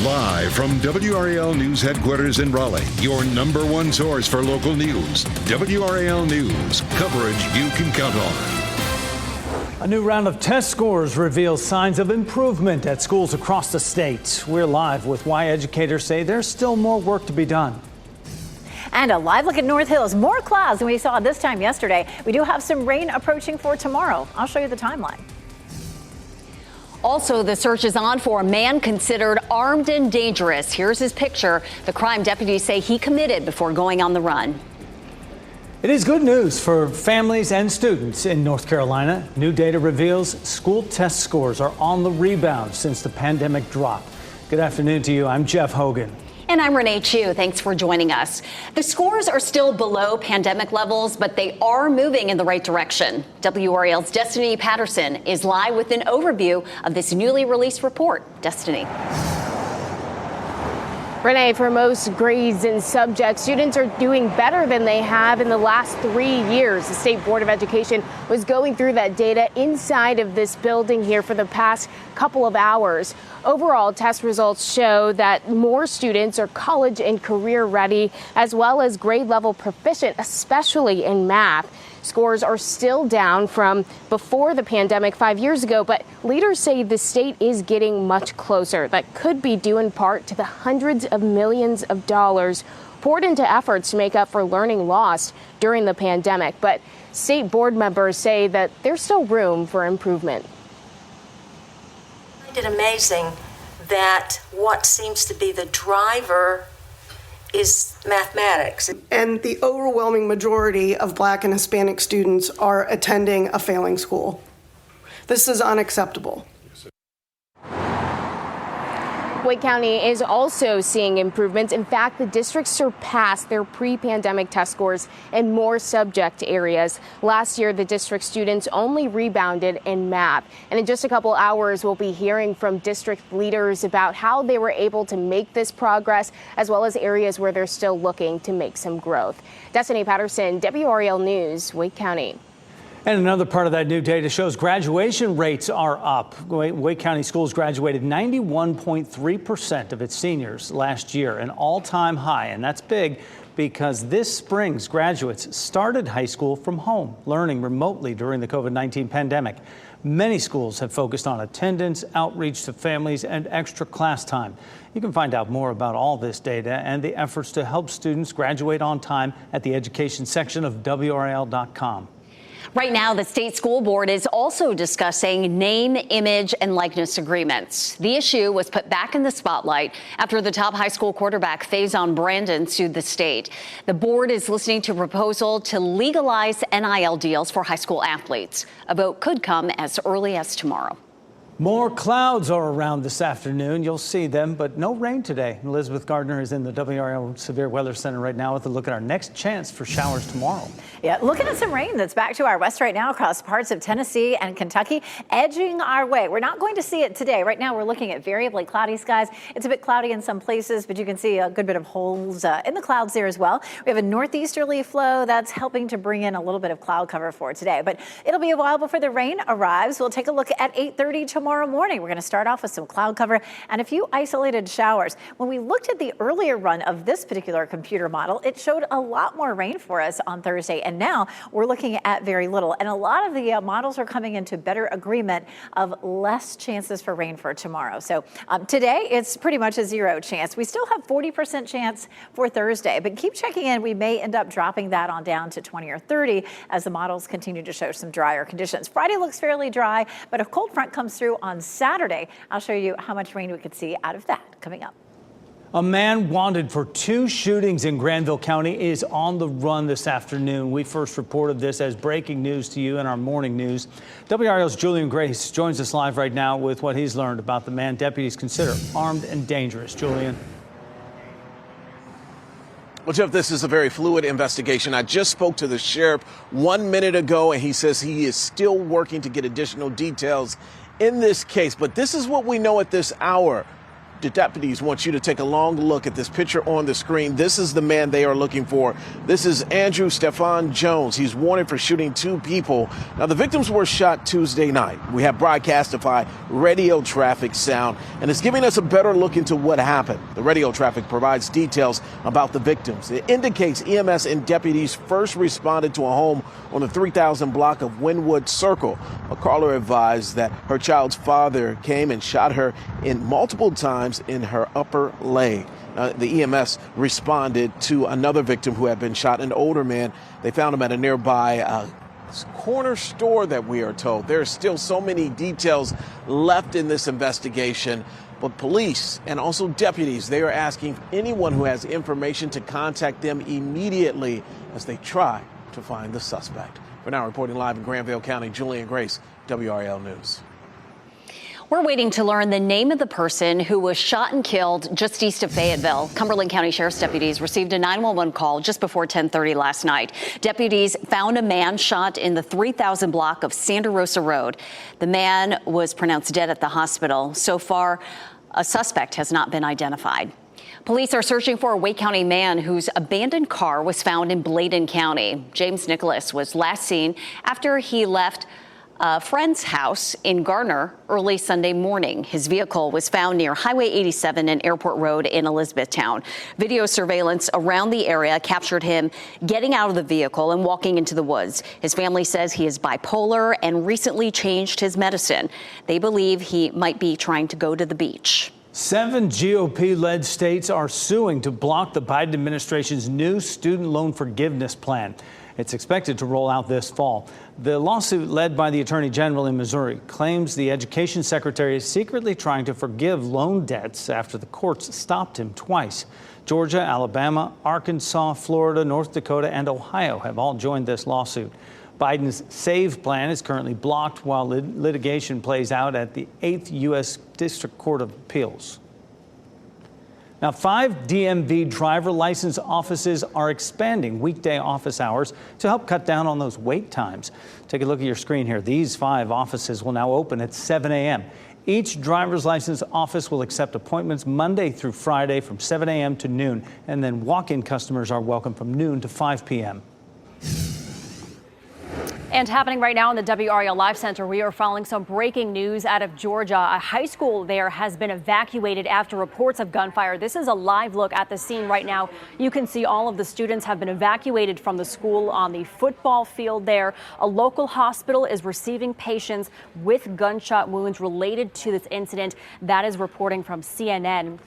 Live from WRAL News Headquarters in Raleigh, your number one source for local news. WRAL News, coverage you can count on. A new round of test scores reveals signs of improvement at schools across the state. We're live with why educators say there's still more work to be done. And a live look at North Hills. More clouds than we saw this time yesterday. We do have some rain approaching for tomorrow. I'll show you the timeline. Also, the search is on for a man considered armed and dangerous. Here's his picture. The crime deputies say he committed before going on the run. It is good news for families and students in North Carolina. New data reveals school test scores are on the rebound since the pandemic drop. Good afternoon to you. I'm Jeff Hogan. And I'm Renee Chu. Thanks for joining us. The scores are still below pandemic levels, but they are moving in the right direction. WRAL's Destiny Patterson is live with an overview of this newly released report. Destiny. Renee, for most grades and subjects, students are doing better than they have in the last 3 years. The State Board of Education was going through that data inside of this building here for the past couple of hours. Overall, test results show that more students are college and career ready, as well as grade level proficient, especially in math. Scores are still down from before the pandemic 5 years ago, but leaders say the state is getting much closer. That could be due in part to the hundreds of millions of dollars poured into efforts to make up for learning lost during the pandemic. But state board members say that there's still room for improvement. I find it amazing that what seems to be the driver is mathematics. And the overwhelming majority of Black and Hispanic students are attending a failing school. This is unacceptable. Wake County is also seeing improvements. In fact, the district surpassed their pre-pandemic test scores in more subject areas. Last year, the district students only rebounded in math. And in just a couple hours, we'll be hearing from district leaders about how they were able to make this progress, as well as areas where they're still looking to make some growth. Destiny Patterson, WRAL News, Wake County. And another part of that new data shows graduation rates are up. Wake County schools graduated 91.3% of its seniors last year, an all-time high. And that's big because this spring's graduates started high school from home, learning remotely during the COVID-19 pandemic. Many schools have focused on attendance, outreach to families, and extra class time. You can find out more about all this data and the efforts to help students graduate on time at the education section of WRAL.com. Right now, the state school board is also discussing name, image, and likeness agreements. The issue was put back in the spotlight after the top high school quarterback Faison Brandon sued the state. The board is listening to a proposal to legalize NIL deals for high school athletes. A vote could come as early as tomorrow. More clouds are around this afternoon. You'll see them, but no rain today. Elizabeth Gardner is in the WRAL Severe Weather Center right now with a look at our next chance for showers tomorrow. Yeah, looking at some rain that's back to our west right now across parts of Tennessee and Kentucky, edging our way. We're not going to see it today. Right now, we're looking at variably cloudy skies. It's a bit cloudy in some places, but you can see a good bit of holes in the clouds there as well. We have a northeasterly flow that's helping to bring in a little bit of cloud cover for today, but it'll be a while before the rain arrives. We'll take a look at 8:30 tomorrow morning. We're going to start off with some cloud cover and a few isolated showers. When we looked at the earlier run of this particular computer model, it showed a lot more rain for us on Thursday. And now we're looking at very little. And a lot of the models are coming into better agreement of less chances for rain for tomorrow. So today it's pretty much a zero chance. We still have 40% chance for Thursday, but keep checking in. We may end up dropping that on down to 20 or 30 as the models continue to show some drier conditions. Friday looks fairly dry, but a cold front comes through on Saturday. I'll show you how much rain we could see out of that coming up. A man wanted for 2 shootings in Granville County is on the run this afternoon. We first reported this as breaking news to you in our morning news. WRAL's Julian Grace joins us live right now with what he's learned about the man deputies consider armed and dangerous. Julian. Well, Jeff, this is a very fluid investigation. I just spoke to the sheriff 1 minute ago, and he says he is still working to get additional details in this case. But this is what we know at this hour. The deputies want you to take a long look at this picture on the screen. This is the man they are looking for. This is Andrew Stefan Jones. He's wanted for shooting 2 people. Now, the victims were shot Tuesday night. We have broadcastify radio traffic sound, and it's giving us a better look into what happened. The radio traffic provides details about the victims. It indicates EMS and deputies first responded to a home on the 3000 block of Wynwood Circle. A caller advised that her child's father came and shot her in multiple times in her upper leg. The EMS responded to another victim who had been shot, an older man. They found him at a nearby corner store that we are told. There are still so many details left in this investigation, but police and also deputies, they are asking anyone who has information to contact them immediately as they try to find the suspect. For now, reporting live in Granville County, Julian Grace, WRAL News. We're waiting to learn the name of the person who was shot and killed just east of Fayetteville. Cumberland County Sheriff's deputies received a 911 call just before 10:30 last night. Deputies found a man shot in the 3000 block of Santa Rosa Road. The man was pronounced dead at the hospital. So far, a suspect has not been identified. Police are searching for a Wake County man whose abandoned car was found in Bladen County. James Nicholas was last seen after he left a friend's house in Garner early Sunday morning. His vehicle was found near Highway 87 and Airport Road in Elizabethtown. Video surveillance around the area captured him getting out of the vehicle and walking into the woods. His family says he is bipolar and recently changed his medicine. They believe he might be trying to go to the beach. 7 GOP-led states are suing to block the Biden administration's new student loan forgiveness plan. It's expected to roll out this fall. The lawsuit, led by the Attorney General in Missouri, claims the Education Secretary is secretly trying to forgive loan debts after the courts stopped him twice. Georgia, Alabama, Arkansas, Florida, North Dakota, and Ohio have all joined this lawsuit. Biden's SAVE plan is currently blocked while litigation plays out at the 8th U.S. District Court of Appeals. Now, 5 DMV driver license offices are expanding weekday office hours to help cut down on those wait times. Take a look at your screen here. These 5 offices will now open at 7 a.m. Each driver's license office will accept appointments Monday through Friday from 7 a.m. to noon, and then walk-in customers are welcome from noon to 5 p.m. And happening right now in the WRAL Live Center, we are following some breaking news out of Georgia. A high school there has been evacuated after reports of gunfire. This is a live look at the scene right now. You can see all of the students have been evacuated from the school on the football field there. A local hospital is receiving patients with gunshot wounds related to this incident. That is reporting from CNN.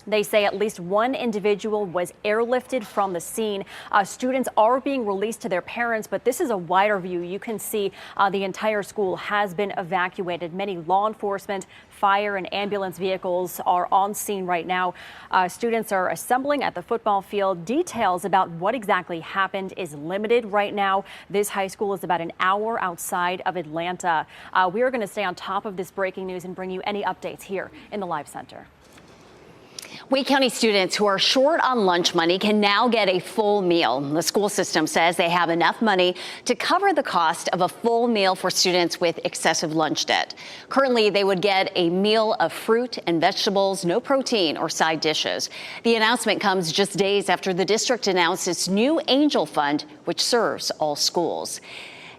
They say at least 1 individual was airlifted from the scene. Students are being released to their parents, but this is a wider view. You can see the entire school has been evacuated. Many law enforcement, fire and ambulance vehicles are on scene right now. Students are assembling at the football field. Details about what exactly happened is limited right now. This high school is about an hour outside of Atlanta. We are going to stay on top of this breaking news and bring you any updates here in the Live Center. Wake County students who are short on lunch money can now get a full meal. The school system says they have enough money to cover the cost of a full meal for students with excessive lunch debt. Currently, they would get a meal of fruit and vegetables, no protein or side dishes. The announcement comes just days after the district announced its new Angel Fund, which serves all schools.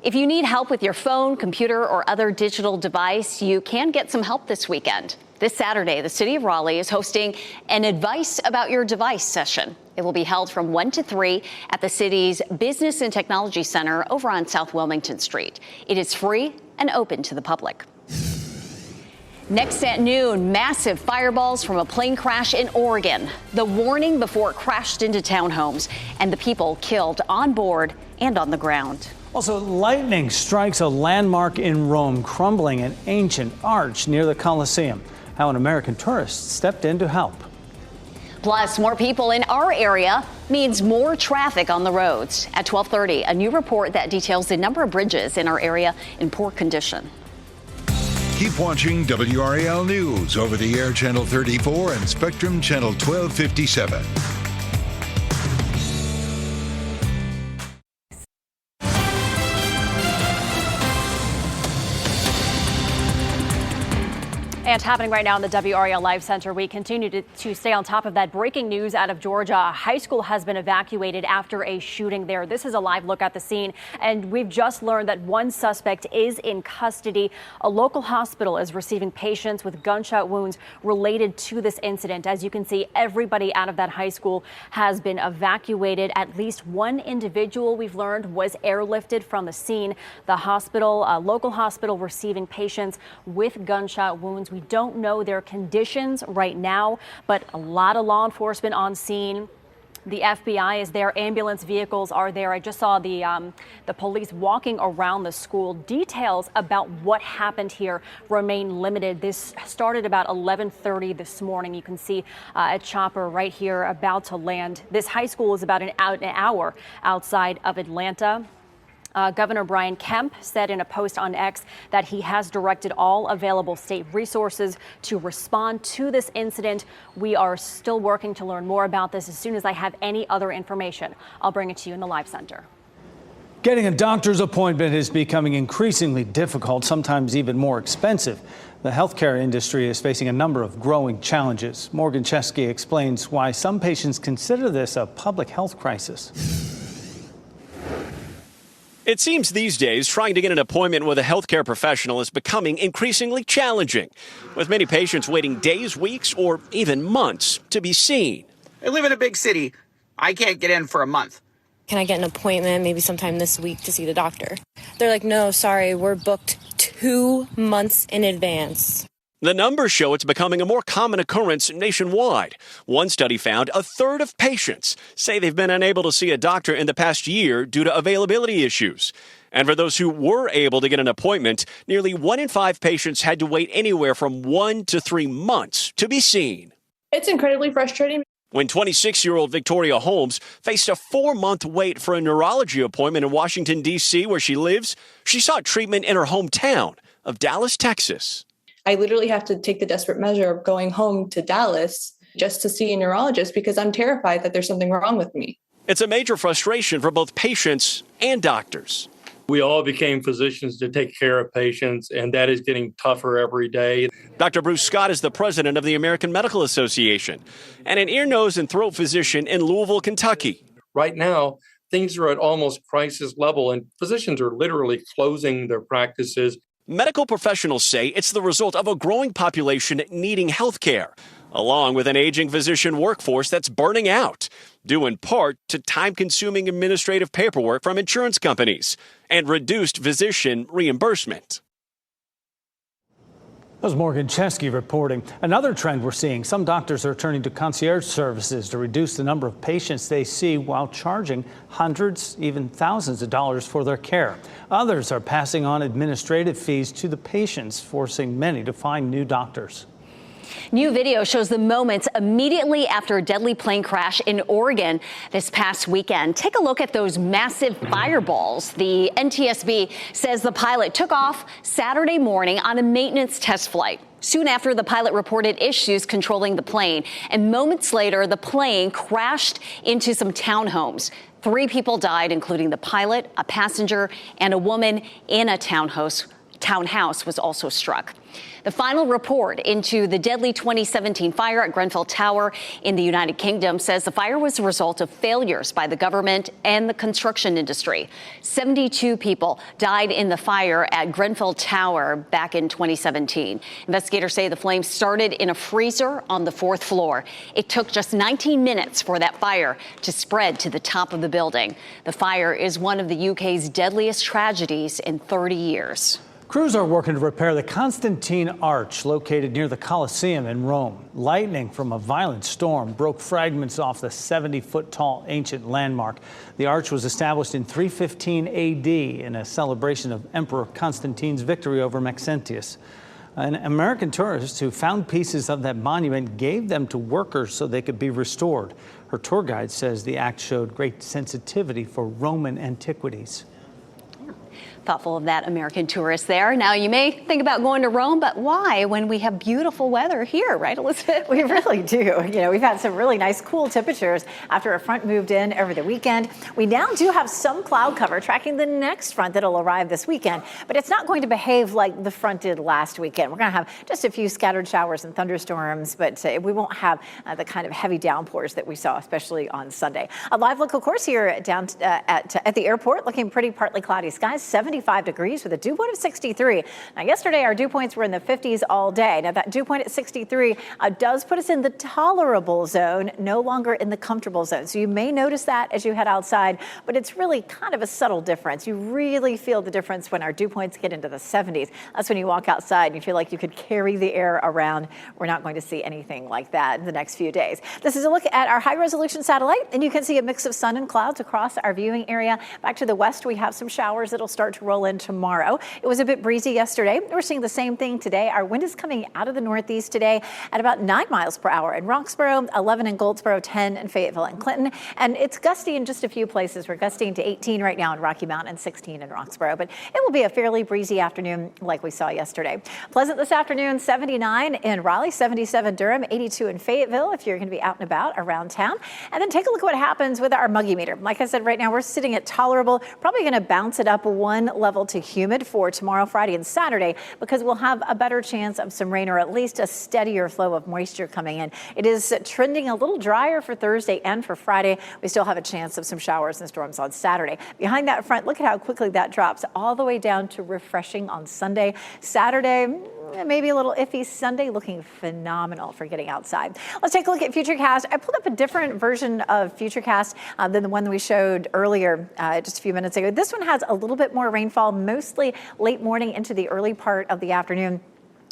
If you need help with your phone, computer, or other digital device, you can get some help this weekend. This Saturday, the city of Raleigh is hosting an Advice About Your Device session. It will be held from 1 to 3 at the city's Business and Technology Center over on South Wilmington Street. It is free and open to the public. Next at noon, massive fireballs from a plane crash in Oregon. The warning before it crashed into townhomes and the people killed on board and on the ground. Also, lightning strikes a landmark in Rome, crumbling an ancient arch near the Colosseum. How an American tourist stepped in to help. Plus, more people in our area means more traffic on the roads. At 12:30, a new report that details the number of bridges in our area in poor condition. Keep watching WRAL News over the air Channel 34 and Spectrum Channel 1257. And happening right now in the WRAL Live Center, we continue to stay on top of that breaking news out of Georgia. A high school has been evacuated after a shooting there. This is a live look at the scene, and we've just learned that one suspect is in custody. A local hospital is receiving patients with gunshot wounds related to this incident. As you can see, everybody out of that high school has been evacuated. At least one individual, we've learned, was airlifted from the scene. The hospital, a local hospital, receiving patients with gunshot wounds. We don't know their conditions right now, but a lot of law enforcement on scene. The FBI is there. Ambulance vehicles are there. I just saw the police walking around the school. Details about what happened here remain limited. This started about 11:30 this morning. You can see a chopper right here about to land. This high school is about an hour outside of Atlanta. Governor Brian Kemp said in a post on X that he has directed all available state resources to respond to this incident. We are still working to learn more about this. As soon as I have any other information, I'll bring it to you in the Live Center. Getting a doctor's appointment is becoming increasingly difficult, sometimes even more expensive. The healthcare industry is facing a number of growing challenges. Morgan Chesky explains why some patients consider this a public health crisis. It seems these days trying to get an appointment with a healthcare professional is becoming increasingly challenging, with many patients waiting days, weeks, or even months to be seen. I live in a big city. I can't get in for a month. Can I get an appointment maybe sometime this week to see the doctor? They're like, no, sorry, we're booked 2 months in advance. The numbers show it's becoming a more common occurrence nationwide. One study found a third of patients say they've been unable to see a doctor in the past year due to availability issues. And for those who were able to get an appointment, nearly 1 in 5 patients had to wait anywhere from 1 to 3 months to be seen. It's incredibly frustrating. When 26-year-old Victoria Holmes faced a 4-month wait for a neurology appointment in Washington, D.C., where she lives, she sought treatment in her hometown of Dallas, Texas. I literally have to take the desperate measure of going home to Dallas just to see a neurologist because I'm terrified that there's something wrong with me. It's a major frustration for both patients and doctors. We all became physicians to take care of patients, and that is getting tougher every day. Dr. Bruce Scott is the president of the American Medical Association and an ear, nose, and throat physician in Louisville, Kentucky. Right now, things are at almost crisis level, and physicians are literally closing their practices. Medical professionals say it's the result of a growing population needing health care, along with an aging physician workforce that's burning out, due in part to time-consuming administrative paperwork from insurance companies and reduced physician reimbursement. That was Morgan Chesky reporting. Another trend we're seeing, some doctors are turning to concierge services to reduce the number of patients they see while charging hundreds, even thousands of dollars for their care. Others are passing on administrative fees to the patients, forcing many to find new doctors. New video shows the moments immediately after a deadly plane crash in Oregon this past weekend. Take a look at those massive fireballs. The NTSB says the pilot took off Saturday morning on a maintenance test flight. Soon after, the pilot reported issues controlling the plane, and moments later, the plane crashed into some townhomes. 3 people died, including the pilot, a passenger, and a woman in a townhouse was also struck. The final report into the deadly 2017 fire at Grenfell Tower in the United Kingdom says the fire was a result of failures by the government and the construction industry. 72 people died in the fire at Grenfell Tower back in 2017. Investigators say the flames started in a freezer on the 4th floor. It took just 19 minutes for that fire to spread to the top of the building. The fire is one of the UK's deadliest tragedies in 30 years. Crews are working to repair the Constantine Arch located near the Colosseum in Rome. Lightning from a violent storm broke fragments off the 70-foot-tall ancient landmark. The arch was established in 315 AD in a celebration of Emperor Constantine's victory over Maxentius. An American tourist who found pieces of that monument gave them to workers so they could be restored. Her tour guide says the act showed great sensitivity for Roman antiquities. Thoughtful of that American tourist there. Now, you may think about going to Rome, but why when we have beautiful weather here, right, Elizabeth? We really do. You know, we've had some really nice cool temperatures after a front moved in over the weekend. We now do have some cloud cover tracking the next front that'll arrive this weekend, but it's not going to behave like the front did last weekend. We're going to have just a few scattered showers and thunderstorms, but we won't have the kind of heavy downpours that we saw, especially on Sunday. A live look, of course, here down at the airport, looking pretty partly cloudy skies, 75 degrees with a dew point of 63. Now, yesterday, our dew points were in the 50s all day. Now, that dew point at 63 does put us in the tolerable zone, no longer in the comfortable zone. So you may notice that as you head outside, but it's really kind of a subtle difference. You really feel the difference when our dew points get into the 70s. That's when you walk outside and you feel like you could carry the air around. We're not going to see anything like that in the next few days. This is a look at our high-resolution satellite, and you can see a mix of sun and clouds across our viewing area. Back to the west, we have some showers that'll start to roll in tomorrow. It was a bit breezy yesterday. We're seeing the same thing today. Our wind is coming out of the northeast today at about 9 miles per hour in Roxborough, 11 in Goldsboro, 10 in Fayetteville and Clinton. And it's gusty in just a few places. We're gusting to 18 right now in Rocky Mount and 16 in Roxborough. But it will be a fairly breezy afternoon like we saw yesterday. Pleasant this afternoon, 79 in Raleigh, 77 Durham, 82 in Fayetteville if you're going to be out and about around town. And then take a look at what happens with our muggy meter. Like I said, right now we're sitting at tolerable, probably going to bounce it up one level to humid for tomorrow, Friday, and Saturday, because we'll have a better chance of some rain or at least a steadier flow of moisture coming in. It is trending a little drier for Thursday and for Friday. We still have a chance of some showers and storms on Saturday. Behind that front, look at how quickly that drops all the way down to refreshing on Sunday. Saturday, maybe a little iffy. Sunday looking phenomenal for getting outside. Let's take a look at Futurecast. I pulled up a different version of Futurecast than the one that we showed earlier just a few minutes ago. This one has a little bit more rainfall, mostly late morning into the early part of the afternoon.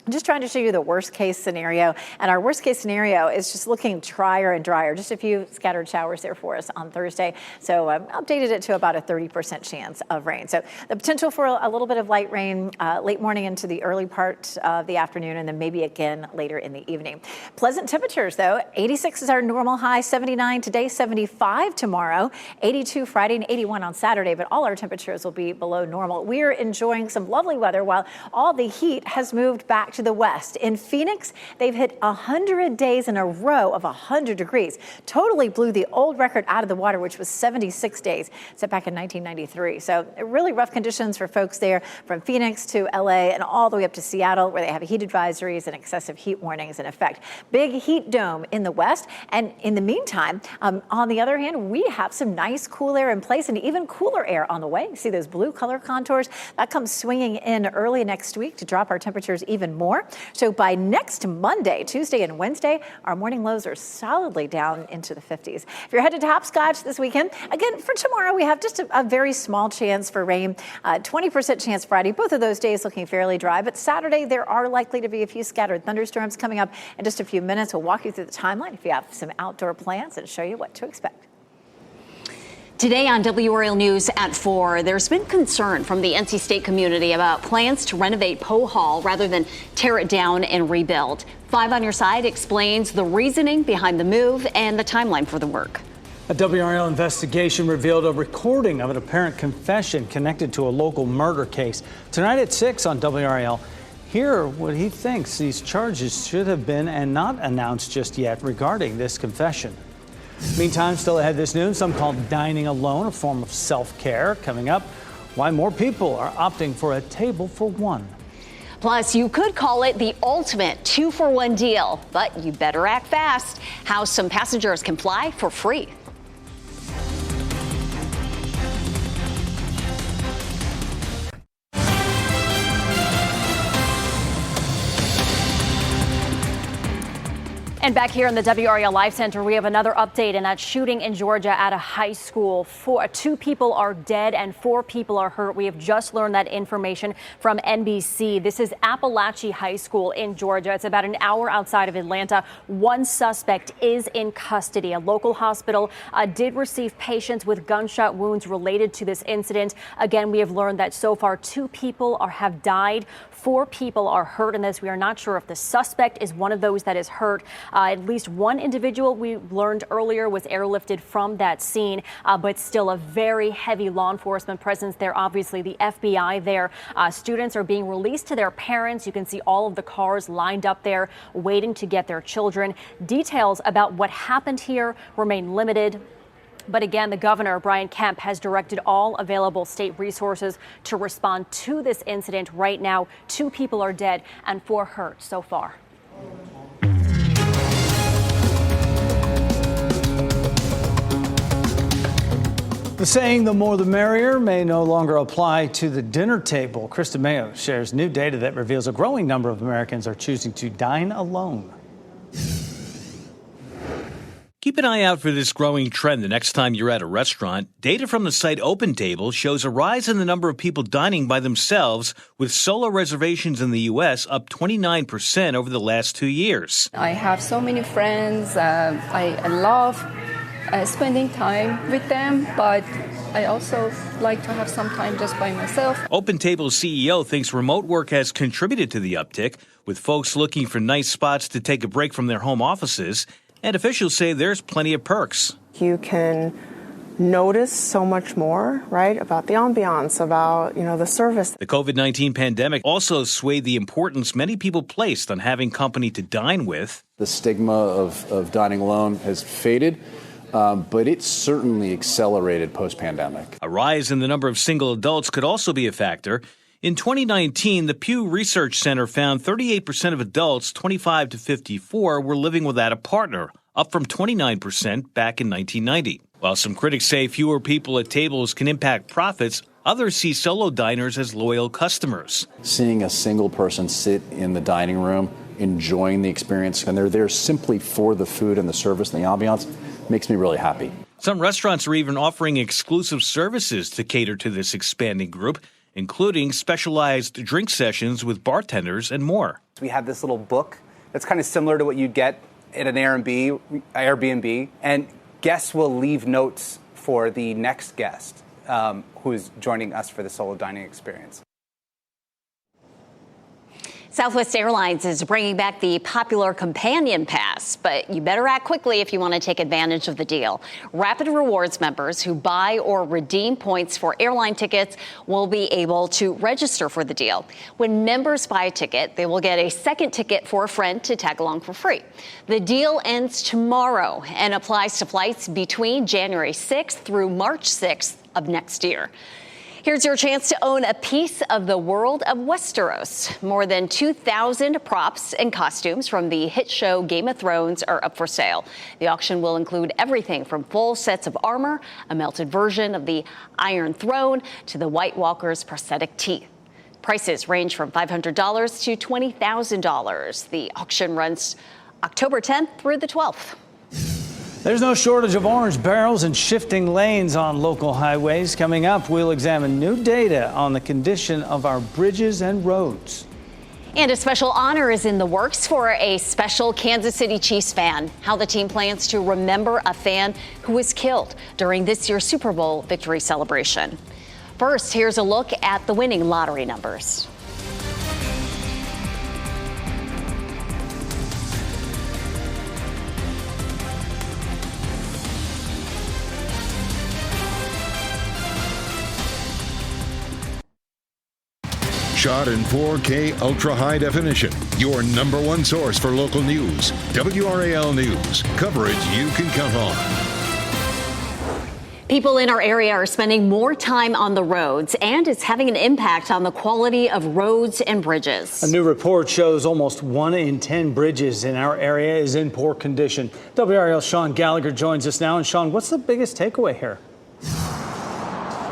I'm just trying to show you the worst case scenario. And our worst case scenario is just looking drier and drier. Just a few scattered showers there for us on Thursday. So I updated it to about a 30% chance of rain. So the potential for a little bit of light rain late morning into the early part of the afternoon, and then maybe again later in the evening. Pleasant temperatures, though. 86 is our normal high, 79 today, 75 tomorrow, 82 Friday, and 81 on Saturday. But all our temperatures will be below normal. We're enjoying some lovely weather while all the heat has moved back to the west. In Phoenix, they've hit 100 days in a row of 100 degrees. Totally blew the old record out of the water, which was 76 days set back in 1993. So really rough conditions for folks there from Phoenix to LA and all the way up to Seattle, where they have heat advisories and excessive heat warnings in effect. Big heat dome in the west. And in the meantime, on the other hand, we have some nice cool air in place and even cooler air on the way. You see those blue color contours? That comes swinging in early next week to drop our temperatures even more. So by next Monday, Tuesday and Wednesday, our morning lows are solidly down into the 50s. If you're headed to Hopscotch this weekend, again, for tomorrow, we have just a very small chance for rain, 20% chance Friday. Both of those days looking fairly dry, but Saturday, there are likely to be a few scattered thunderstorms coming up in just a few minutes. We'll walk you through the timeline if you have some outdoor plans and show you what to expect. Today on WRAL News at 4, there's been concern from the NC State community about plans to renovate Poe Hall rather than tear it down and rebuild. 5 on Your Side explains the reasoning behind the move and the timeline for the work. A WRAL investigation revealed a recording of an apparent confession connected to a local murder case. Tonight at 6 on WRAL, hear what he thinks these charges should have been and not announced just yet regarding this confession. Meantime, still ahead this noon, some call dining alone a form of self-care. Coming up, why more people are opting for a table for one. Plus, you could call it the ultimate 2-for-1 deal, but you better act fast. How some passengers can fly for free. And back here in the WRAL Live Center, we have another update in that shooting in Georgia at a high school. 2 people are dead and 4 people are hurt. We have just learned that information from NBC. This is Appalachia High School in Georgia. It's about an hour outside of Atlanta. 1 suspect is in custody. A local hospital did receive patients with gunshot wounds related to this incident. Again, we have learned that so far 2 people have died. 4 people are hurt in this. We are not sure if the suspect is one of those that is hurt. At least one individual we learned earlier was airlifted from that scene, but still a very heavy law enforcement presence there. Obviously, the FBI there. Students are being released to their parents. You can see all of the cars lined up there waiting to get their children. Details about what happened here remain limited. But again, the governor, Brian Kemp, has directed all available state resources to respond to this incident. Right now, 2 people are dead and 4 hurt so far. The saying, the more the merrier, may no longer apply to the dinner table. Krista Mayo shares new data that reveals a growing number of Americans are choosing to dine alone. Keep an eye out for this growing trend the next time you're at a restaurant. Data from the site OpenTable shows a rise in the number of people dining by themselves, with solo reservations in the U.S. up 29% over the last 2 years. I have so many friends. I love spending time with them, but I also like to have some time just by myself. OpenTable's CEO thinks remote work has contributed to the uptick, with folks looking for nice spots to take a break from their home offices. And officials say there's plenty of perks. You can notice so much more, right, about the ambiance, about, the service. The COVID-19 pandemic also swayed the importance many people placed on having company to dine with. The stigma of dining alone has faded, but it certainly accelerated post-pandemic. A rise in the number of single adults could also be a factor. In 2019, the Pew Research Center found 38% of adults 25 to 54 were living without a partner, up from 29% back in 1990. While some critics say fewer people at tables can impact profits, others see solo diners as loyal customers. Seeing a single person sit in the dining room, enjoying the experience, and they're there simply for the food and the service and the ambiance, makes me really happy. Some restaurants are even offering exclusive services to cater to this expanding group, including specialized drink sessions with bartenders and more. We have this little book that's kind of similar to what you'd get at an Airbnb, and guests will leave notes for the next guest who's joining us for the solo dining experience. Southwest Airlines is bringing back the popular Companion Pass, but you better act quickly if you want to take advantage of the deal. Rapid Rewards members who buy or redeem points for airline tickets will be able to register for the deal. When members buy a ticket, they will get a second ticket for a friend to tag along for free. The deal ends tomorrow and applies to flights between January 6th through March 6th of next year. Here's your chance to own a piece of the world of Westeros. More than 2,000 props and costumes from the hit show Game of Thrones are up for sale. The auction will include everything from full sets of armor, a melted version of the Iron Throne, to the White Walker's prosthetic teeth. Prices range from $500 to $20,000. The auction runs October 10th through the 12th. There's no shortage of orange barrels and shifting lanes on local highways. Coming up, we'll examine new data on the condition of our bridges and roads. And a special honor is in the works for a special Kansas City Chiefs fan. How the team plans to remember a fan who was killed during this year's Super Bowl victory celebration. First, here's a look at the winning lottery numbers. Shot in 4K ultra high definition. Your number one source for local news. WRAL News. Coverage you can count on. People in our area are spending more time on the roads, and it's having an impact on the quality of roads and bridges. A new report shows almost 1 in 10 bridges in our area is in poor condition. WRAL's Sean Gallagher joins us now. And Sean, what's the biggest takeaway here?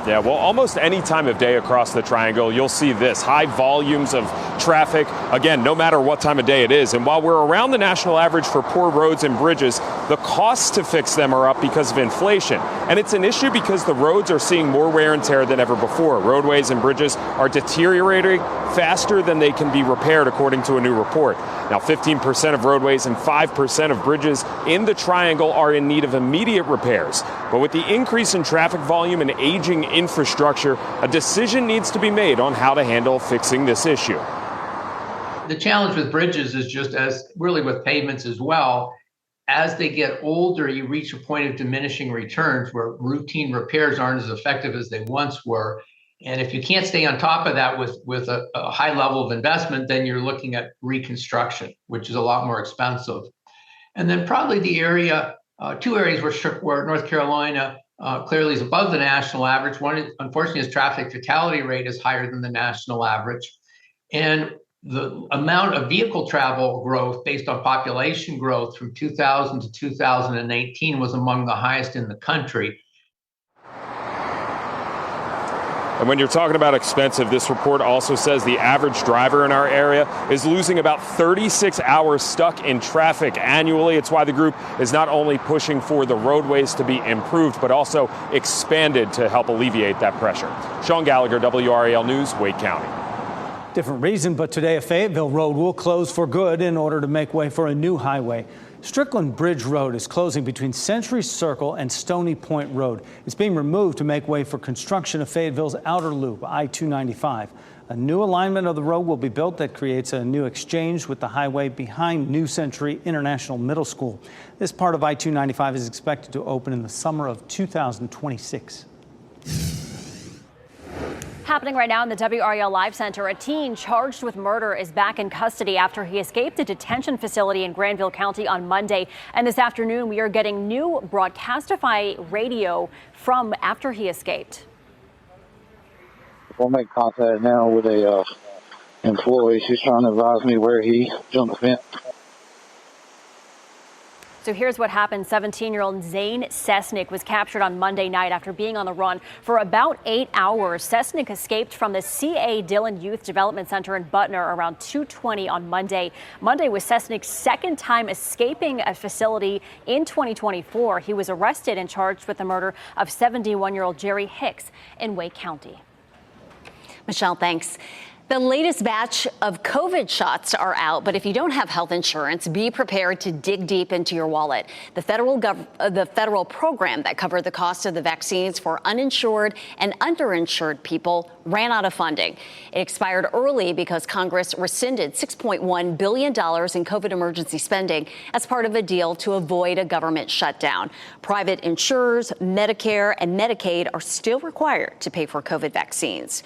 Yeah, well, almost any time of day across the Triangle, you'll see this, high volumes of traffic, again, no matter what time of day it is. And while we're around the national average for poor roads and bridges, the costs to fix them are up because of inflation. And it's an issue because the roads are seeing more wear and tear than ever before. Roadways and bridges are deteriorating faster than they can be repaired, according to a new report. Now, 15% of roadways and 5% of bridges in the Triangle are in need of immediate repairs. But with the increase in traffic volume and aging infrastructure, a decision needs to be made on how to handle fixing this issue. The challenge with bridges is just as really with pavements as well. As they get older, you reach a point of diminishing returns where routine repairs aren't as effective as they once were. And if you can't stay on top of that with a high level of investment, then you're looking at reconstruction, which is a lot more expensive. And then probably the area, two areas where North Carolina clearly is above the national average. One, unfortunately, is traffic fatality rate is higher than the national average. And the amount of vehicle travel growth based on population growth from 2000 to 2018 was among the highest in the country. And when you're talking about expensive, this report also says the average driver in our area is losing about 36 hours stuck in traffic annually. It's why the group is not only pushing for the roadways to be improved, but also expanded to help alleviate that pressure. Sean Gallagher, WRAL News, Wake County. Different reason, but today a Fayetteville road will close for good in order to make way for a new highway. Strickland Bridge Road is closing between Century Circle and Stony Point Road. It's being removed to make way for construction of Fayetteville's outer loop, I-295. A new alignment of the road will be built that creates a new exchange with the highway behind New Century International Middle School. This part of I-295 is expected to open in the summer of 2026. Happening right now in the WRAL Live Center, a teen charged with murder is back in custody after he escaped a detention facility in Granville County on Monday. And this afternoon, we are getting new Broadcastify radio from after he escaped. We'll make contact now with a employee. She's trying to advise me where he jumped the fence. So here's what happened. 17-year-old Zane Sesnick was captured on Monday night after being on the run for about 8 hours. Sesnick escaped from the C.A. Dillon Youth Development Center in Butner around 2:20 on Monday. Monday was Sesnick's second time escaping a facility in 2024. He was arrested and charged with the murder of 71-year-old Jerry Hicks in Wake County. Michelle, thanks. The latest batch of COVID shots are out, but if you don't have health insurance, be prepared to dig deep into your wallet. The federal program that covered the cost of the vaccines for uninsured and underinsured people ran out of funding. It expired early because Congress rescinded $6.1 billion in COVID emergency spending as part of a deal to avoid a government shutdown. Private insurers, Medicare, and Medicaid are still required to pay for COVID vaccines.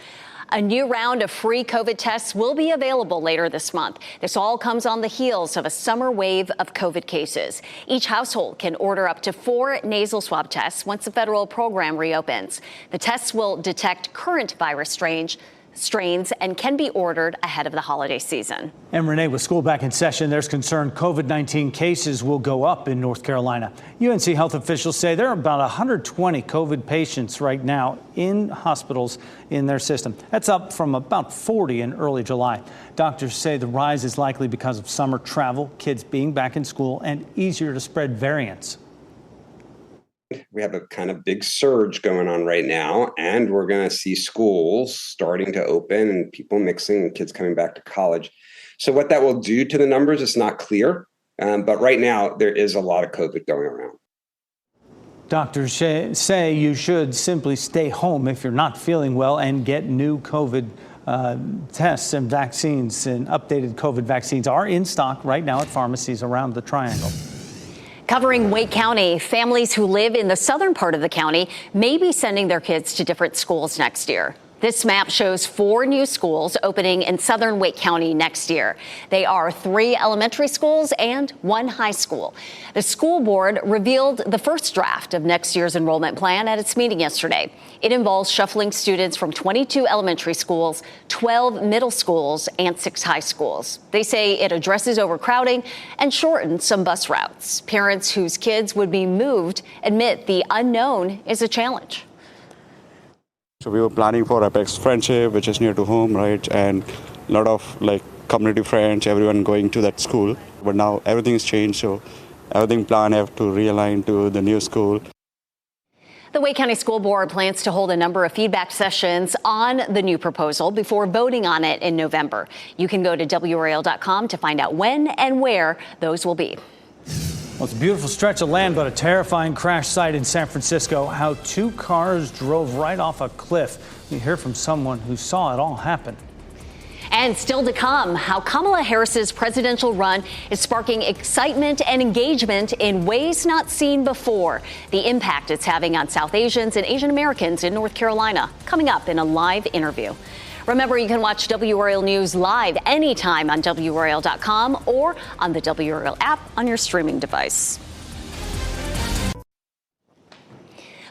A new round of free COVID tests will be available later this month. This all comes on the heels of a summer wave of COVID cases. Each household can order up to 4 nasal swab tests once the federal program reopens. The tests will detect current virus strains and can be ordered ahead of the holiday season. And Renee, with school back in session, there's concern COVID-19 cases will go up in North Carolina. UNC health officials say there are about 120 COVID patients right now in hospitals in their system. That's up from about 40 in early July. Doctors say the rise is likely because of summer travel, kids being back in school, and easier to spread variants. We have a kind of big surge going on right now, and we're going to see schools starting to open and people mixing and kids coming back to college. So what that will do to the numbers is not clear, but right now there is a lot of COVID going around. Doctors say you should simply stay home if you're not feeling well and get new COVID tests and vaccines. And updated COVID vaccines are in stock right now at pharmacies around the Triangle. Covering Wake County, families who live in the southern part of the county may be sending their kids to different schools next year. This map shows 4 new schools opening in southern Wake County next year. They are 3 elementary schools and 1 high school. The school board revealed the first draft of next year's enrollment plan at its meeting yesterday. It involves shuffling students from 22 elementary schools, 12 middle schools, and 6 high schools. They say it addresses overcrowding and shortens some bus routes. Parents whose kids would be moved admit the unknown is a challenge. So we were planning for Apex Friendship, which is near to home, right? And a lot of community friends, everyone going to that school. But now everything has changed, so everything planned have to realign to the new school. The Wake County School Board plans to hold a number of feedback sessions on the new proposal before voting on it in November. You can go to WRAL.com to find out when and where those will be. Well, it's a beautiful stretch of land, but a terrifying crash site in San Francisco. How 2 cars drove right off a cliff. We hear from someone who saw it all happen. And still to come, how Kamala Harris's presidential run is sparking excitement and engagement in ways not seen before. The impact it's having on South Asians and Asian Americans in North Carolina, coming up in a live interview. Remember, you can watch WRAL News live anytime on WRAL.com or on the WRAL app on your streaming device.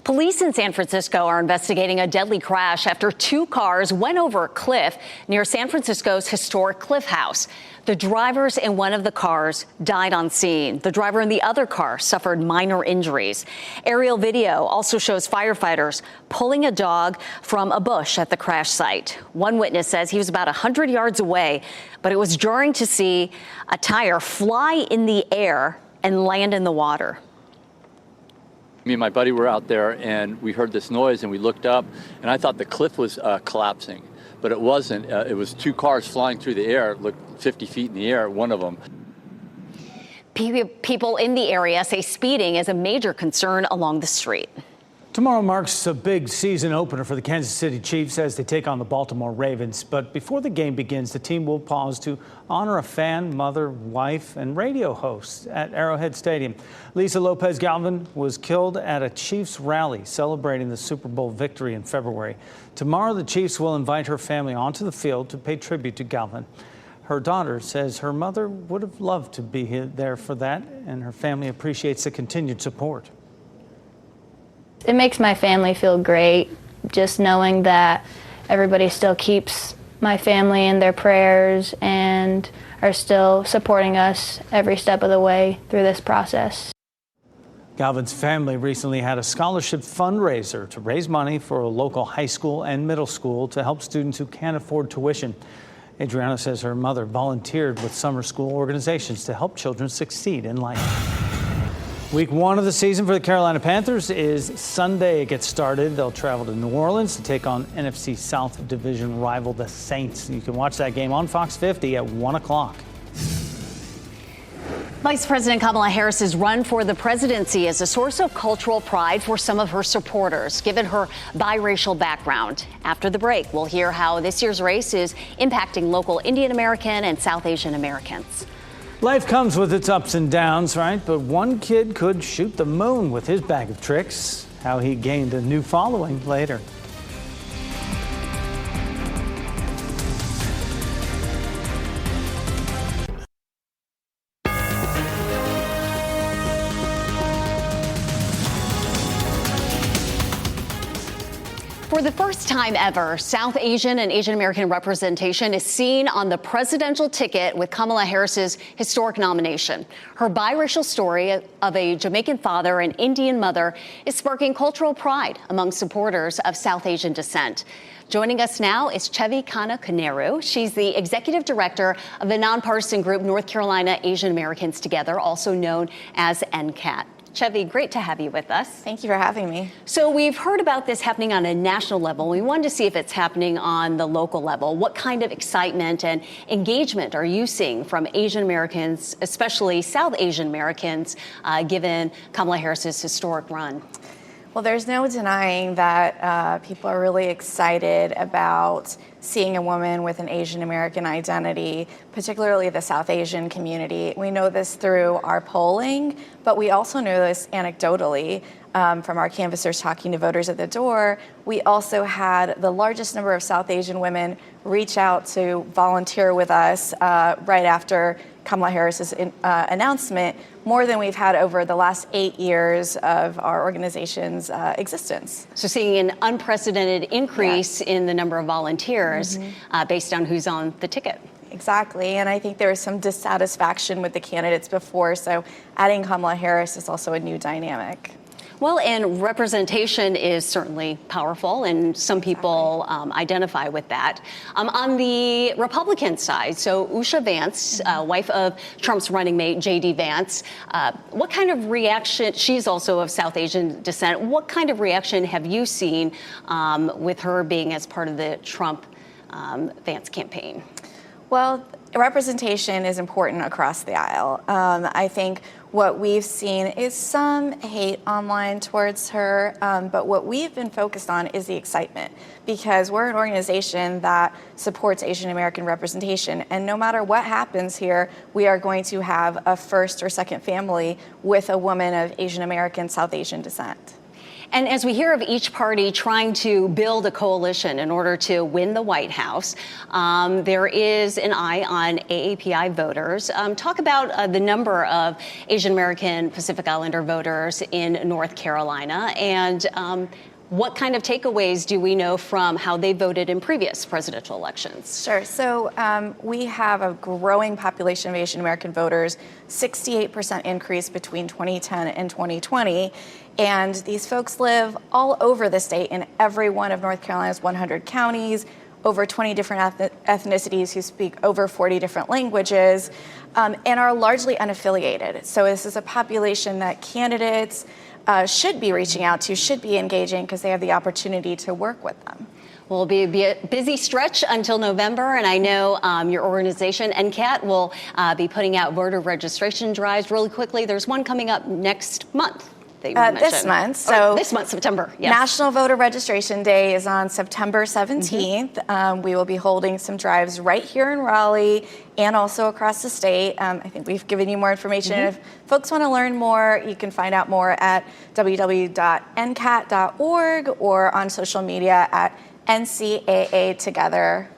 Police in San Francisco are investigating a deadly crash after two cars went over a cliff near San Francisco's historic Cliff House. The drivers in one of the cars died on scene. The driver in the other car suffered minor injuries. Aerial video also shows firefighters pulling a dog from a bush at the crash site. One witness says he was about 100 yards away, but it was jarring to see a tire fly in the air and land in the water. Me and my buddy were out there and we heard this noise and we looked up and I thought the cliff was collapsing, but it wasn't. It was two cars flying through the air. It looked 50 feet in the air, one of them. People in the area say speeding is a major concern along the street. Tomorrow marks a big season opener for the Kansas City Chiefs as they take on the Baltimore Ravens. But before the game begins, the team will pause to honor a fan, mother, wife, and radio host at Arrowhead Stadium. Lisa Lopez Galvin was killed at a Chiefs rally celebrating the Super Bowl victory in February. Tomorrow, the Chiefs will invite her family onto the field to pay tribute to Galvin. Her daughter says her mother would have loved to be there for that, and her family appreciates the continued support. It makes my family feel great, just knowing that everybody still keeps my family in their prayers and are still supporting us every step of the way through this process. Galvin's family recently had a scholarship fundraiser to raise money for a local high school and middle school to help students who can't afford tuition. Adriana says her mother volunteered with summer school organizations to help children succeed in life. Week one of the season for the Carolina Panthers is Sunday. It gets started. They'll travel to New Orleans to take on NFC South Division rival, the Saints. You can watch that game on Fox 50 at 1 o'clock. Vice President Kamala Harris's run for the presidency is a source of cultural pride for some of her supporters, given her biracial background. After the break, we'll hear how this year's race is impacting local Indian American and South Asian Americans. Life comes with its ups and downs, right? But one kid could shoot the moon with his bag of tricks. How he gained a new following later. For the first time ever, South Asian and Asian American representation is seen on the presidential ticket with Kamala Harris's historic nomination. Her biracial story of a Jamaican father and Indian mother is sparking cultural pride among supporters of South Asian descent. Joining us now is Chevi Kana-Kaneru. She's the executive director of the nonpartisan group North Carolina Asian Americans Together, also known as NCAT. Chevi, great to have you with us. Thank you for having me. So we've heard about this happening on a national level. We wanted to see if it's happening on the local level. What kind of excitement and engagement are you seeing from Asian Americans, especially South Asian Americans, given Kamala Harris's historic run? Well, there's no denying that people are really excited about seeing a woman with an Asian American identity, particularly the South Asian community. We know this through our polling, but we also know this anecdotally from our canvassers talking to voters at the door. We also had the largest number of South Asian women reach out to volunteer with us right after Kamala Harris's announcement, more than we've had over the last 8 years of our organization's existence. So seeing an unprecedented increase in the number of volunteers based on who's on the ticket. Exactly, and I think there was some dissatisfaction with the candidates before, so adding Kamala Harris is also a new dynamic. Well, and representation is certainly powerful, and some people identify with that. On the Republican side, so Usha Vance, wife of Trump's running mate, J.D. Vance, what kind of reaction, she's also of South Asian descent, what kind of reaction have you seen with her being as part of the Trump Vance campaign? Well, representation is important across the aisle. I think what we've seen is some hate online towards her, but what we've been focused on is the excitement, because we're an organization that supports Asian American representation, and no matter what happens here, we are going to have a first or second family with a woman of Asian American, South Asian descent. And as we hear of each party trying to build a coalition in order to win the White House, there is an eye on AAPI voters. Talk about the number of Asian American Pacific Islander voters in North Carolina, and what kind of takeaways do we know from how they voted in previous presidential elections? Sure. So we have a growing population of Asian American voters, 68% increase between 2010 and 2020. And these folks live all over the state in every one of North Carolina's 100 counties, over 20 different ethnicities who speak over 40 different languages, and are largely unaffiliated. So this is a population that candidates should be reaching out to, should be engaging, because they have the opportunity to work with them. Well, it'll be a busy stretch until November, and I know your organization, NCAT, will be putting out voter registration drives really quickly. There's one coming up next month. This month. So this month, September. Yes. National Voter Registration Day is on September 17th. We will be holding some drives right here in Raleigh and also across the state. I think we've given you more information. If folks want to learn more, you can find out more at www.ncat.org or on social media at NCAA Together.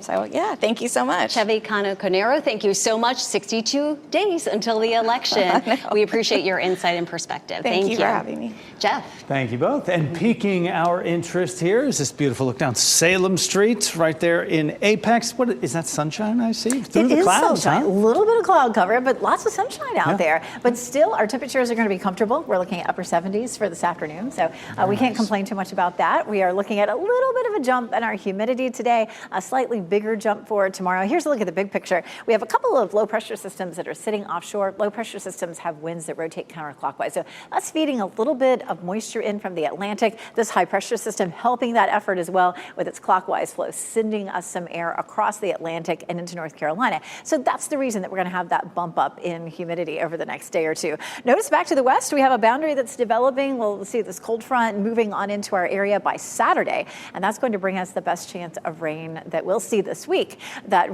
So, yeah, thank you so much. Chevy Cano-Conero, thank you so much. 62 days until the election. We appreciate your insight and perspective. Thank you for having me. Jeff. Thank you both. And piquing our interest here is this beautiful look down Salem Street right there in Apex. What is that, sunshine I see? Through the clouds, sunshine. huh? A little bit of cloud cover, but lots of sunshine out there. But still, our temperatures are going to be comfortable. We're looking at upper 70s for this afternoon, so we can't complain too much about that. We are looking at a little bit of a jump in our humidity today, a slightly bigger jump for tomorrow. Here's a look at the big picture. We have a couple of low pressure systems that are sitting offshore. Low pressure systems have winds that rotate counterclockwise. So that's feeding a little bit of moisture in from the Atlantic. This high pressure system helping that effort as well with its clockwise flow, sending us some air across the Atlantic and into North Carolina. So that's the reason that we're going to have that bump up in humidity over the next day or two. Notice back to the west, we have a boundary that's developing. We'll see this cold front moving on into our area by Saturday, and that's going to bring us the best chance of rain that we'll see this week. That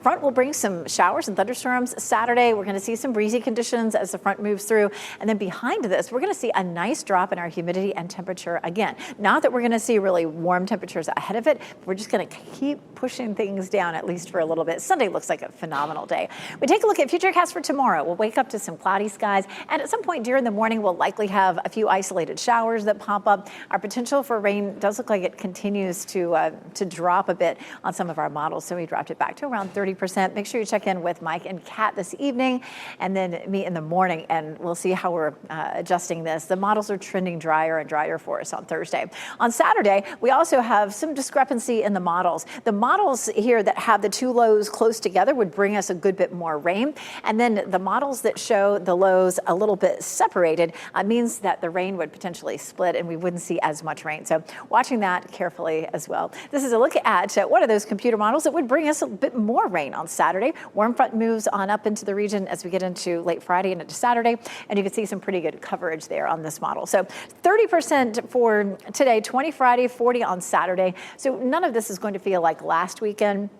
front will bring some showers and thunderstorms Saturday. We're going to see some breezy conditions as the front moves through. And then behind this, we're going to see a nice drop in our humidity and temperature again. Not that we're going to see really warm temperatures ahead of it. We're just going to keep pushing things down, at least for a little bit. Sunday looks like a phenomenal day. We take a look at futurecast for tomorrow. We'll wake up to some cloudy skies. And at some point during the morning, we'll likely have a few isolated showers that pop up. Our potential for rain does look like it continues to drop a bit on some of our models. So we dropped it back to around 30%. Make sure you check in with Mike and Kat this evening and then me in the morning, and we'll see how we're adjusting this. The models are trending drier and drier for us on Thursday. On Saturday, we also have some discrepancy in the models. The models here that have the two lows close together would bring us a good bit more rain. And then the models that show the lows a little bit separated means that the rain would potentially split and we wouldn't see as much rain. So watching that carefully as well. This is a look at one of those computer models that would bring us a bit more rain on Saturday. Warm front moves on up into the region as we get into late Friday and into Saturday, and you can see some pretty good coverage there on this model. So 30% for today, 20 Friday, 40 on Saturday. So none of this is going to feel like last weekend,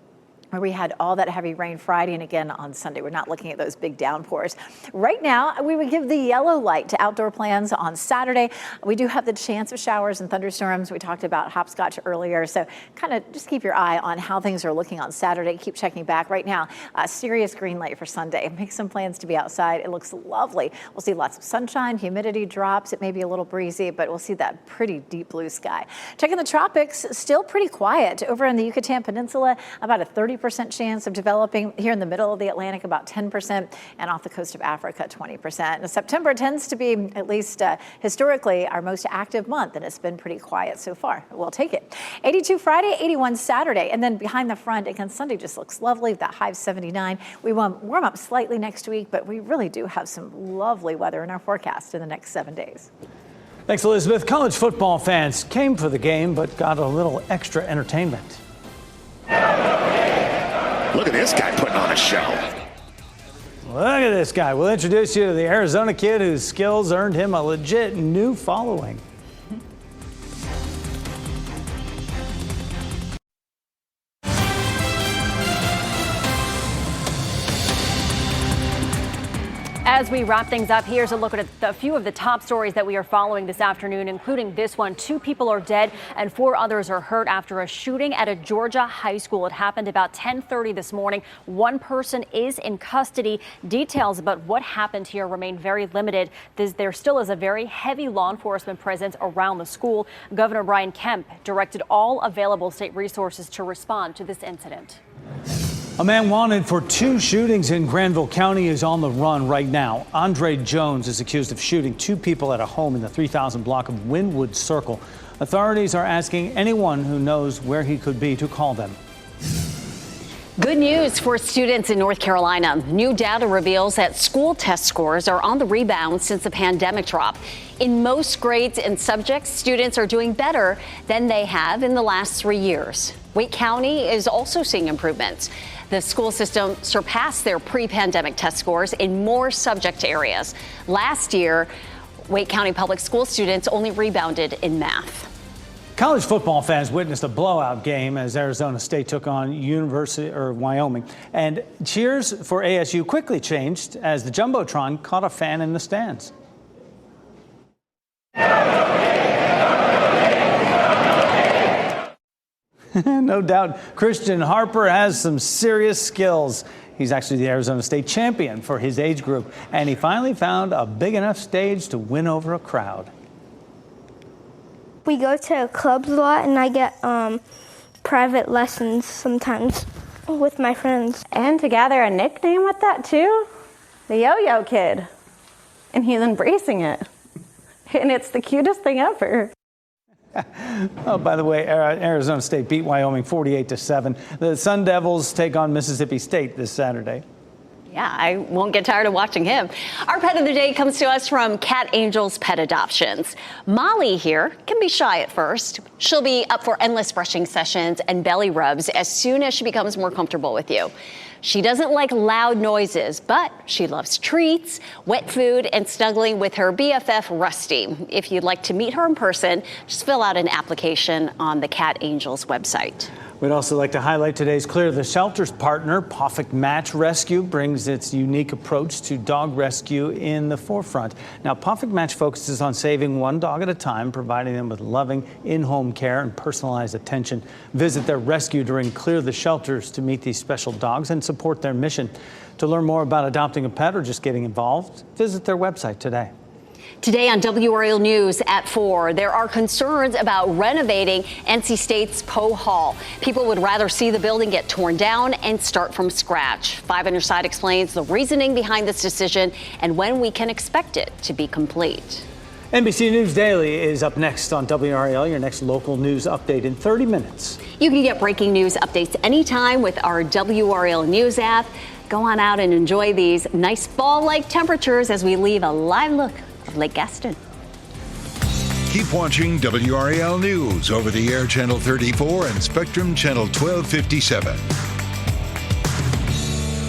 where we had all that heavy rain Friday and again on Sunday. We're not looking at those big downpours. Right now, we would give the yellow light to outdoor plans on Saturday. We do have the chance of showers and thunderstorms. We talked about hopscotch earlier, so kind of just keep your eye on how things are looking on Saturday. Keep checking back. Right now, serious green light for Sunday. Make some plans to be outside. It looks lovely. We'll see lots of sunshine, humidity drops. It may be a little breezy, but we'll see that pretty deep blue sky. Checking the tropics, still pretty quiet. Over in the Yucatan Peninsula, about a 30% chance of developing. Here in the middle of the Atlantic, about 10%, and off the coast of Africa, 20%. And September tends to be, at least historically, our most active month, and it's been pretty quiet so far. We'll take it. 82 Friday, 81 Saturday, and then behind the front, again, Sunday just looks lovely. That high of 79. We will warm up slightly next week, but we really do have some lovely weather in our forecast in the next 7 days. Thanks, Elizabeth. College football fans came for the game, but got a little extra entertainment. Look at this guy putting on a show. Well, Look at this guy. We'll introduce you to the Arizona kid whose skills earned him a legit new following. As we wrap things up, here's a look at a few of the top stories that we are following this afternoon, including this one. 2 people are dead and 4 others are hurt after a shooting at a Georgia high school. It happened about 10:30 this morning. 1 person is in custody. Details about what happened here remain very limited. There still is a very heavy law enforcement presence around the school. Governor Brian Kemp directed all available state resources to respond to this incident. A man wanted for 2 shootings in Granville County is on the run right now. Andre Jones is accused of shooting 2 people at a home in the 3000 block of Wynwood Circle. Authorities are asking anyone who knows where he could be to call them. Good news for students in North Carolina. New data reveals that school test scores are on the rebound since the pandemic drop. In most grades and subjects, students are doing better than they have in the last 3 years. Wake County is also seeing improvements. The school system surpassed their pre-pandemic test scores in more subject areas. Last year, Wake County public school students only rebounded in math. College football fans witnessed a blowout game as Arizona State took on Wyoming. And cheers for ASU quickly changed as the Jumbotron caught a fan in the stands. No doubt Christian Harper has some serious skills. He's actually the Arizona State champion for his age group, and he finally found a big enough stage to win over a crowd. We go to clubs a lot, and I get private lessons sometimes with my friends. And to gather a nickname with that too, the Yo-Yo Kid, and he's embracing it, and it's the cutest thing ever. Oh, by the way, Arizona State beat Wyoming 48-7. The Sun Devils take on Mississippi State this Saturday. Yeah, I won't get tired of watching him. Our pet of the day comes to us from Cat Angels Pet Adoptions. Molly here can be shy at first. She'll be up for endless brushing sessions and belly rubs as soon as she becomes more comfortable with you. She doesn't like loud noises, but she loves treats, wet food, and snuggling with her BFF, Rusty. If you'd like to meet her in person, just fill out an application on the Cat Angels website. We'd also like to highlight today's Clear the Shelters partner. Perfect Match Rescue brings its unique approach to dog rescue in the forefront. Now, Perfect Match focuses on saving one dog at a time, providing them with loving in-home care and personalized attention. Visit their rescue during Clear the Shelters to meet these special dogs and support their mission. To learn more about adopting a pet or just getting involved, visit their website today. Today on WRAL News at 4, there are concerns about renovating NC State's Poe Hall. People would rather see the building get torn down and start from scratch. 5 on your side explains the reasoning behind this decision and when we can expect it to be complete. NBC News Daily is up next on WRAL, your next local news update in 30 minutes. You can get breaking news updates anytime with our WRAL News app. Go on out and enjoy these nice fall-like temperatures as we leave a live look of Lake Gaston. Keep watching WRAL News over the air channel 34 and Spectrum channel 1257.